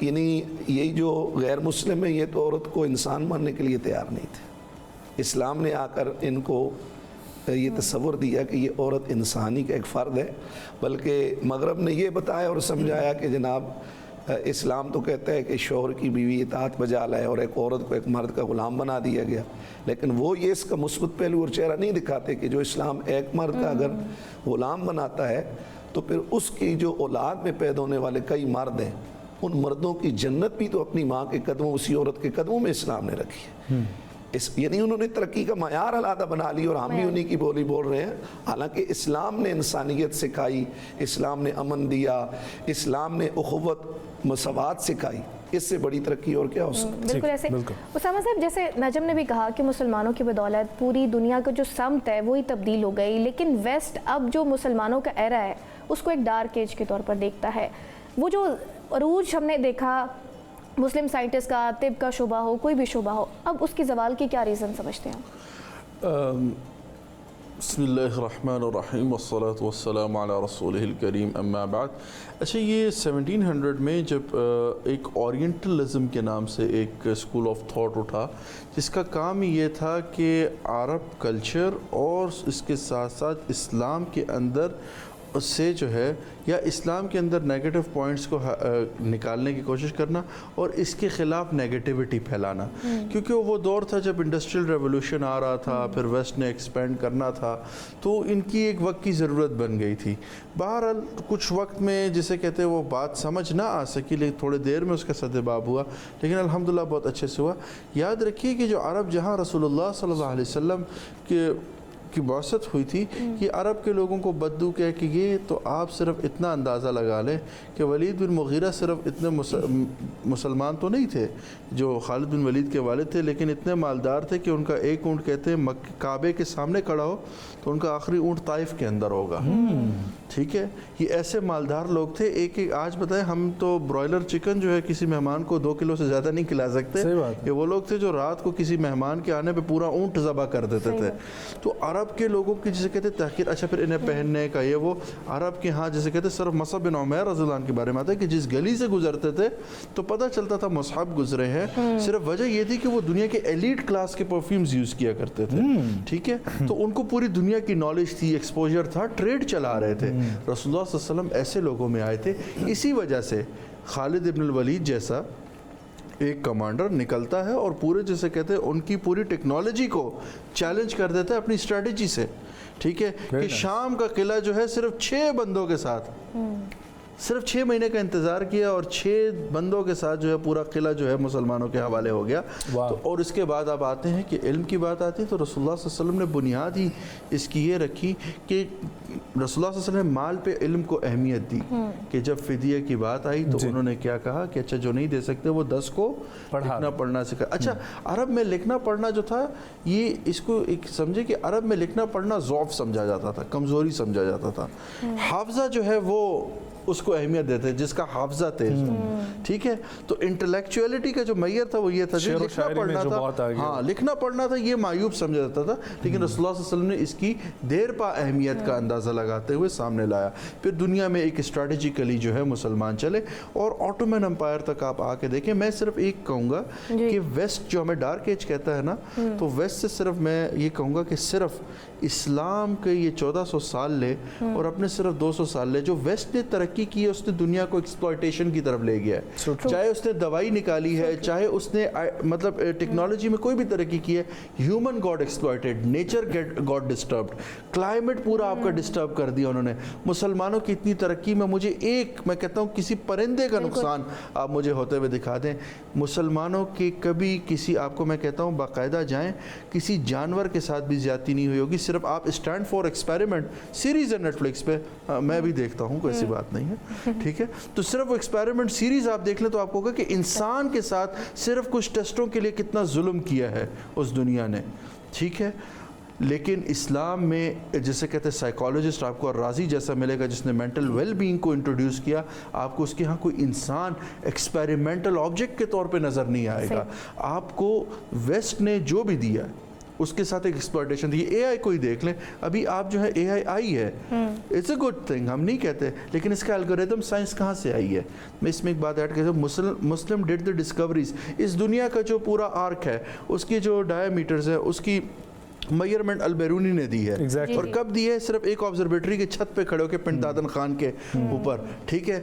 یعنی یہی جو غیر مسلم ہے یہ تو عورت کو انسان ماننے کے لیے تیار نہیں تھے. اسلام نے آ کر ان کو یہ تصور دیا کہ یہ عورت انسانی کا ایک فرد ہے. بلکہ مغرب نے یہ بتایا اور سمجھایا کہ جناب اسلام تو کہتا ہے کہ شوہر کی بیوی اطاعت بجا لائے اور ایک عورت کو ایک مرد کا غلام بنا دیا گیا. لیکن وہ یہ اس کا مثبت پہلو اور چہرہ نہیں دکھاتے کہ جو اسلام ایک مرد کا اگر غلام بناتا ہے تو پھر اس کی جو اولاد میں پیدا ہونے والے کئی مرد ہیں ان مردوں کی جنت بھی تو اپنی ماں کے قدموں اسی عورت کے قدموں میں اسلام نے رکھی ہے. یعنی انہوں نے ترقی کا معیار علیحدہ بنا لی اور ہم بھی انہی کی بولی بول رہے ہیں. حالانکہ اسلام نے انسانیت سکھائی, اسلام نے امن دیا, اسلام نے اخوت مساوات سکھائی. اس سے بڑی ترقی اور کیا ہو سکتی. بالکل ایسے اسامہ صاحب جیسے نجم نے بھی کہا کہ مسلمانوں کی بدولت پوری دنیا کا جو سمت ہے وہی تبدیل ہو گئی, لیکن ویسٹ اب جو مسلمانوں کا ایرا ہے اس کو ایک ڈارک ایج کے طور پر دیکھتا ہے. وہ جو عروج ہم نے دیکھا مسلم سائنٹسٹ کا, طب کا شعبہ ہو, کوئی بھی شعبہ ہو, اب اس کی زوال کی کیا ریزن سمجھتے ہیں؟ بسم اللہ الرحمن الرحیم والصلاة والسلام علی رسولہ الکریم اما بعد. اچھا, یہ 1700 میں جب ایک اورینٹلزم کے نام سے ایک اسکول آف تھاٹ اٹھا جس کا کام یہ تھا کہ عرب کلچر اور اس کے ساتھ ساتھ اسلام کے اندر اس سے جو ہے یا اسلام کے اندر نیگیٹو پوائنٹس کو نکالنے کی کوشش کرنا اور اس کے خلاف نیگیٹیوٹی پھیلانا, کیونکہ وہ دور تھا جب انڈسٹریل ریولوشن آ رہا تھا, پھر ویسٹ نے ایکسپینڈ کرنا تھا, تو ان کی ایک وقت کی ضرورت بن گئی تھی. بہرحال کچھ وقت میں جسے کہتے ہیں وہ بات سمجھ نہ آ سکی, لیکن تھوڑے دیر میں اس کا سدباب ہوا, لیکن الحمدللہ بہت اچھے سے ہوا. یاد رکھیے کہ جو عرب جہاں رسول اللہ صلی اللہ علیہ وسلم کی بعثت ہوئی تھی, یہ عرب کے لوگوں کو بدو کہہ کہ یہ تو آپ صرف اتنا اندازہ لگا لیں کہ ولید بن مغیرہ صرف اتنے مسلمان تو نہیں تھے جو خالد بن ولید کے والد تھے, لیکن اتنے مالدار تھے کہ ان کا ایک اونٹ کہتے ہیں کعبے کے سامنے کھڑا ہو تو ان کا آخری اونٹ طائف کے اندر ہوگا. ٹھیک ہے, یہ ایسے مالدار لوگ تھے. ایک آج بتائیں ہم تو برائلر چکن جو ہے کسی مہمان کو 2 کلو سے زیادہ نہیں کھلا سکتے, یہ وہ لوگ تھے جو رات کو کسی مہمان کے آنے پہ پورا اونٹ ذبح کر دیتے تھے. تو عرب کے لوگوں کی جسے کہتے ہیں تحقیر. اچھا, پھر انہیں پہننے کا یہ وہ عرب کے ہاں جسے کہتے ہیں صرف مصعب بن عمیر رضی اللہ عنہ کے بارے میں آتا ہے کہ جس گلی سے گزرتے تھے تو پتہ چلتا تھا مصعب گزرے ہیں. صرف وجہ یہ تھی کہ وہ دنیا کے ایلیٹ کلاس کے پرفیومز یوز کیا کرتے تھے. ٹھیک ہے, تو ان کو پوری دنیا کی نالج تھی, ایکسپوجر تھا, ٹریڈ چلا رہے تھے. رسول اللہ صلی اللہ علیہ وسلم ایسے لوگوں میں آئے تھے. اسی وجہ سے خالد ابن الولید جیسا ایک کمانڈر نکلتا ہے اور پورے جسے کہتے ہیں ان کی پوری ٹیکنالوجی کو چیلنج کر دیتا ہے اپنی اسٹریٹجی سے. ٹھیک ہے, کہ شام کا قلعہ جو ہے صرف 6 بندوں کے ساتھ, صرف 6 مہینے کا انتظار کیا اور 6 بندوں کے ساتھ جو ہے پورا قلعہ جو ہے مسلمانوں کے حوالے ہو گیا. تو اور اس کے بعد آپ آتے ہیں کہ علم کی بات آتی ہے تو رسول اللہ صلی اللہ علیہ وسلم نے بنیاد ہی اس کی یہ رکھی کہ رسول اللہ صلی اللہ علیہ وسلم نے مال پہ علم کو اہمیت دی کہ جب فدیہ کی بات آئی تو انہوں نے کیا کہا کہ اچھا جو نہیں دے سکتے وہ 10 کو لکھنا پڑھنا سکھا. اچھا, عرب میں لکھنا پڑھنا جو تھا یہ اس کو ایک سمجھے کہ عرب میں لکھنا پڑھنا ضعف سمجھا جاتا تھا, کمزوری سمجھا جاتا تھا. حافظہ جو ہے وہ اس کو اہمیت دیتے جس کا حافظہ تیز ہو. ٹھیک ہے, تو انٹلیکچولیٹی کا جو معیار تھا وہ یہ تھا کہ لکھنا پڑھنا تھا, ہاں لکھنا پڑھنا تھا, یہ معیوب سمجھا جاتا تھا. لیکن رسول اللہ صلی اللہ علیہ وسلم نے اس کی دیر پا اہمیت کا اندازہ لگاتے ہوئے سامنے لایا. پھر دنیا میں ایک اسٹریٹجیکلی جو ہے مسلمان چلے اور آٹومن امپائر تک آپ آ کے دیکھیں. میں صرف ایک کہوں گا کہ ویسٹ جو ہمیں ڈارک ایج کہتا ہے نا, تو ویسٹ سے صرف میں یہ کہوں گا کہ صرف اسلام کے یہ 1400 سال لے اور اپنے صرف 200 سال لے, جو ویسٹ نے ترقی کی ہے اس نے دنیا کو ایکسپلائٹیشن کی طرف لے گیا ہے. چاہے اس نے دوائی نکالی ہے, چاہے اس نے مطلب ٹیکنالوجی میں کوئی بھی ترقی کی ہے, human God exploited, nature God disturbed, climate پورا آپ کا ڈسٹرب کر دیا انہوں نے. مسلمانوں کی اتنی ترقی میں مجھے ایک میں کہتا ہوں کسی پرندے کا نقصان آپ مجھے ہوتے ہوئے دکھا دیں. مسلمانوں کی کبھی کسی آپ کو میں کہتا ہوں باقاعدہ جائیں کسی جانور کے ساتھ بھی زیادتی نہیں ہوئی ہوگی. صرف آپ اسٹینڈ فار ایکسپیریمنٹ سیریز ہے نیٹ فلکس پہ, میں بھی دیکھتا ہوں, کوئی ایسی بات نہیں ہے. ٹھیک ہے, تو صرف وہ ایکسپیریمنٹ سیریز آپ دیکھ لیں تو آپ کو ہوگا کہ انسان کے ساتھ صرف کچھ ٹیسٹوں کے لیے کتنا ظلم کیا ہے اس دنیا نے. ٹھیک ہے, لیکن اسلام میں جسے کہتے ہیں سائیکالوجسٹ آپ کو راضی جیسا ملے گا جس نے مینٹل ویل بینگ کو انٹروڈیوس کیا, آپ کو اس کے ہاں کوئی انسان ایکسپیریمنٹل آبجیکٹ کے طور پہ نظر نہیں آئے گا. آپ کو ویسٹ نے جو بھی دیا اس کے ساتھ ایک ایکسپلائٹیشن تھی. اے آئی کو ہی دیکھ لیں, ابھی آپ جو ہے اے آئی آئی ہے, اٹس اے گڈ تھنگ, ہم نہیں کہتے, لیکن اس کا الگوریتم سائنس کہاں سے آئی ہے. میں اس میں ایک بات ایڈ کرتا ہوں, مسلم ڈیڈ دا ڈسکوریز. اس دنیا کا جو پورا آرک ہے, اس کی جو ڈایا میٹرز ہے, اس کی میئرمنٹ البیرونی نے دی ہے. اور کب دی ہے؟ صرف ایک آبزرویٹری کی چھت پہ کھڑے ہو کے پنٹادن خان کے اوپر, ٹھیک ہے,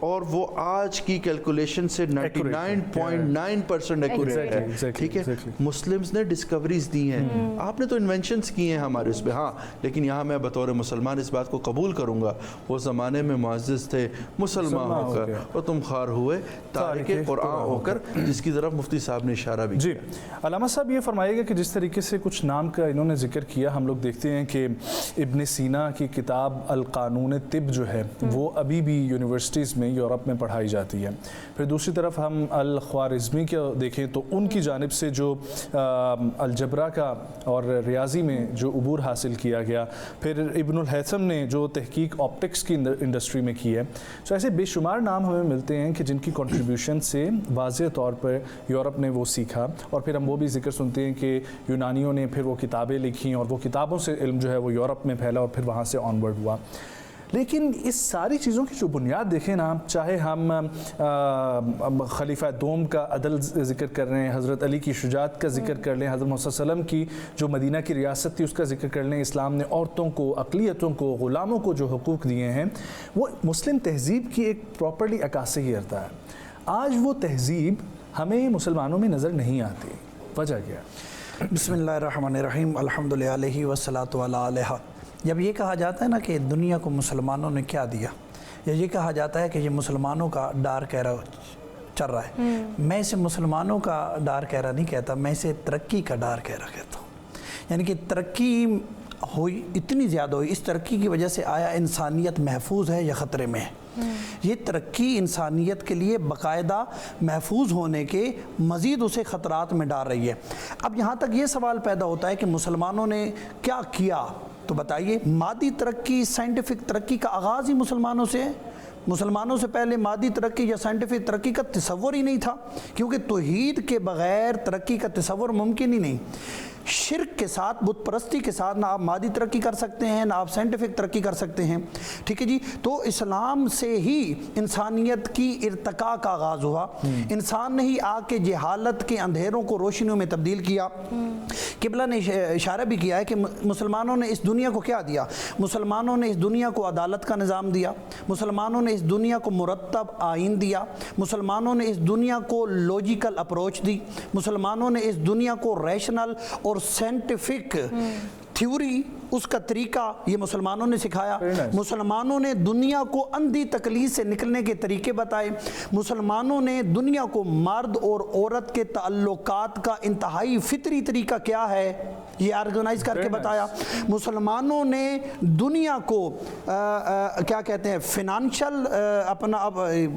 اور وہ آج کی کیلکولیشن سے 99.9% ایکوریٹ ہے, ٹھیک ہے. مسلمز نے ڈسکوریز دی ہیں, آپ نے تو انوینشنز کی ہیں ہمارے اس پہ, ہاں, لیکن یہاں میں بطور مسلمان اس بات کو قبول کروں گا, وہ زمانے میں معزز تھے مسلمان ہو کر, اور تم خار ہوئے تارک قرآن ہو کر, جس کی طرف مفتی صاحب نے اشارہ بھی. جی علامہ صاحب, یہ فرمائیے گا کہ جس طریقے سے کچھ نام کا انہوں نے ذکر کیا, ہم لوگ دیکھتے ہیں کہ ابن سینا کی کتاب القانون طب جو ہے وہ ابھی بھی یونیورسٹیز میں یورپ میں پڑھائی جاتی ہے. پھر دوسری طرف ہم الخوارزمی کو دیکھیں تو ان کی جانب سے جو الجبرا کا اور ریاضی میں جو عبور حاصل کیا گیا, پھر ابن الہیثم نے جو تحقیق آپٹکس کی انڈسٹری میں کی ہے. تو ایسے بے شمار نام ہمیں ملتے ہیں کہ جن کی کنٹریبیوشن سے واضح طور پر یورپ نے وہ سیکھا, اور پھر ہم وہ بھی ذکر سنتے ہیں کہ یونانیوں نے پھر وہ کتابیں لکھیں, اور وہ کتابوں سے علم جو ہے وہ یورپ میں پھیلا, اور پھر وہاں سے آن ورڈ ہوا. لیکن اس ساری چیزوں کی جو بنیاد دیکھیں نا, چاہے ہم خلیفہ دوم کا عدل ذکر کر رہے ہیں, حضرت علی کی شجاعت کا ذکر کر لیں, حضرت محمد صلی اللہ علیہ وسلم کی جو مدینہ کی ریاست تھی اس کا ذکر کر لیں, اسلام نے عورتوں کو, اقلیتوں کو, غلاموں کو جو حقوق دیے ہیں, وہ مسلم تہذیب کی ایک پراپرلی عکاسی کرتا ہے. آج وہ تہذیب ہمیں مسلمانوں میں نظر نہیں آتی, وجہ کیا؟ بسم اللہ الرحمن الرحیم, الحمدللہ علیہ والصلاۃ علیہ. جب یہ کہا جاتا ہے نا کہ دنیا کو مسلمانوں نے کیا دیا, یا یہ کہا جاتا ہے کہ یہ مسلمانوں کا ڈارک ایرا چل رہا ہے, میں اسے مسلمانوں کا ڈارک ایرا نہیں کہتا, میں اسے ترقی کا ڈارک ایرا کہتا ہوں. یعنی کہ ترقی ہوئی, اتنی زیادہ ہوئی, اس ترقی کی وجہ سے آیا انسانیت محفوظ ہے یا خطرے میں ہے؟ یہ ترقی انسانیت کے لیے باقاعدہ محفوظ ہونے کے مزید اسے خطرات میں ڈال رہی ہے. اب یہاں تک یہ سوال پیدا ہوتا ہے کہ مسلمانوں نے کیا کیا, تو بتائیے, مادی ترقی, سائنٹیفک ترقی کا آغاز ہی مسلمانوں سے ہے. مسلمانوں سے پہلے مادی ترقی یا سائنٹیفک ترقی کا تصور ہی نہیں تھا, کیونکہ توحید کے بغیر ترقی کا تصور ممکن ہی نہیں. شرک کے ساتھ, بت پرستی کے ساتھ نہ آپ مادی ترقی کر سکتے ہیں, نہ آپ سائنٹیفک ترقی کر سکتے ہیں, ٹھیک ہے جی. تو اسلام سے ہی انسانیت کی ارتقاء کا آغاز ہوا. انسان نے ہی آ کے جہالت کے اندھیروں کو روشنیوں میں تبدیل کیا. قبلہ نے اشارہ بھی کیا ہے کہ مسلمانوں نے اس دنیا کو کیا دیا. مسلمانوں نے اس دنیا کو عدالت کا نظام دیا, مسلمانوں نے اس دنیا کو مرتب آئین دیا, مسلمانوں نے اس دنیا کو لوجیکل اپروچ دی, مسلمانوں نے اس دنیا کو ریشنل اور سائنٹیفک تھیوری, اس کا طریقہ یہ مسلمانوں نے سکھایا. مسلمانوں نے دنیا کو اندھی تقلید سے نکلنے کے طریقے بتائے. مسلمانوں نے دنیا کو مرد اور عورت کے تعلقات کا انتہائی فطری طریقہ کیا ہے یہ آرگنائز کر کے بتایا. مسلمانوں نے دنیا کو کیا کہتے ہیں, فائنانشل اپنا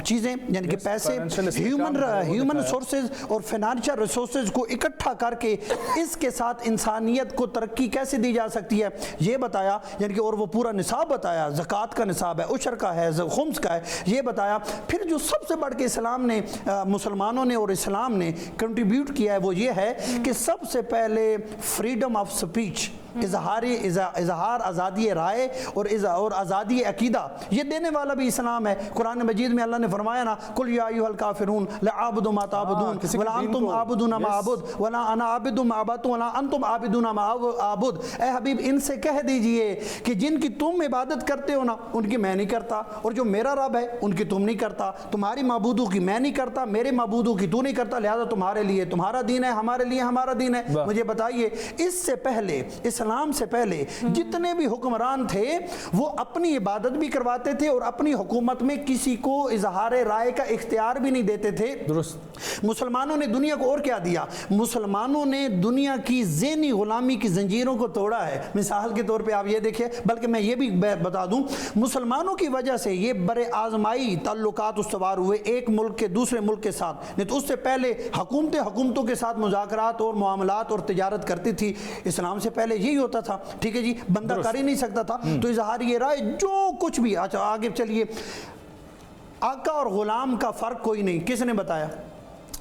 چیزیں, یعنی کہ پیسے, ہیومن سورسز اور فائنانشل ریسورسز کو اکٹھا کر کے اس کے ساتھ انسانیت کو ترقی کیسے دی جا سکتی ہے یہ بتایا. یعنی کہ اور وہ پورا نصاب بتایا, زکوٰۃ کا نصاب ہے, عشر کا ہے, خمس کا ہے, یہ بتایا. پھر جو سب سے بڑھ کے اسلام نے, مسلمانوں نے اور اسلام نے کنٹریبیوٹ کیا ہے وہ یہ ہے کہ سب سے پہلے فریڈم آف سپیچ, اظہار آزادی رائے اور آزادی عقیدہ, یہ دینے والا بھی اسلام ہے. قرآن مجید میں اللہ نے فرمایا نا, قل یا ایھا الکافرون لا اعبد ما تعبدون ولا انتم عابدون ما اعبد ولا انا عابد ما عبدتم ولا انتم عابدون ما اعبد. اے حبیب ان سے کہہ دیجئے کہ جن کی تم عبادت کرتے ہو نا ان کی میں نہیں کرتا, اور جو میرا رب ہے ان کی تم نہیں کرتا. تمہاری معبودوں کی میں نہیں کرتا, میرے معبودوں کی تو نہیں کرتا, لہذا تمہارے لیے تمہارا دین ہے, ہمارے لیے ہمارا دین ہے. مجھے بتائیے, اس سے پہلے, اسلام سے پہلے جتنے بھی حکمران تھے وہ اپنی عبادت بھی کرواتے تھے اور اپنی حکومت میں کسی کو اظہار رائے کا اختیار بھی نہیں دیتے تھے. درست. مسلمانوں نے دنیا کو اور کیا دیا, مسلمانوں نے دنیا کی ذہنی غلامی کی زنجیروں کو توڑا ہے. مثال کے طور پہ آپ یہ دیکھیں, بلکہ میں یہ بھی بتا دوں, مسلمانوں کی وجہ سے یہ بڑے آزمائی تعلقات استوار ہوئے ایک ملک کے دوسرے ملک کے ساتھ. نہیں تو اس سے پہلے حکومتوں کے ساتھ مذاکرات اور معاملات اور تجارت کرتی تھی. اسلام سے پہلے یہی ہوتا تھا, ٹھیک ہے جی, بندہ کر ہی نہیں سکتا تھا. تو اظہار یہ رائے جو کچھ بھی. اچھا آگے چلیے, آقا اور غلام کا فرق کوئی نہیں, کس نے بتایا؟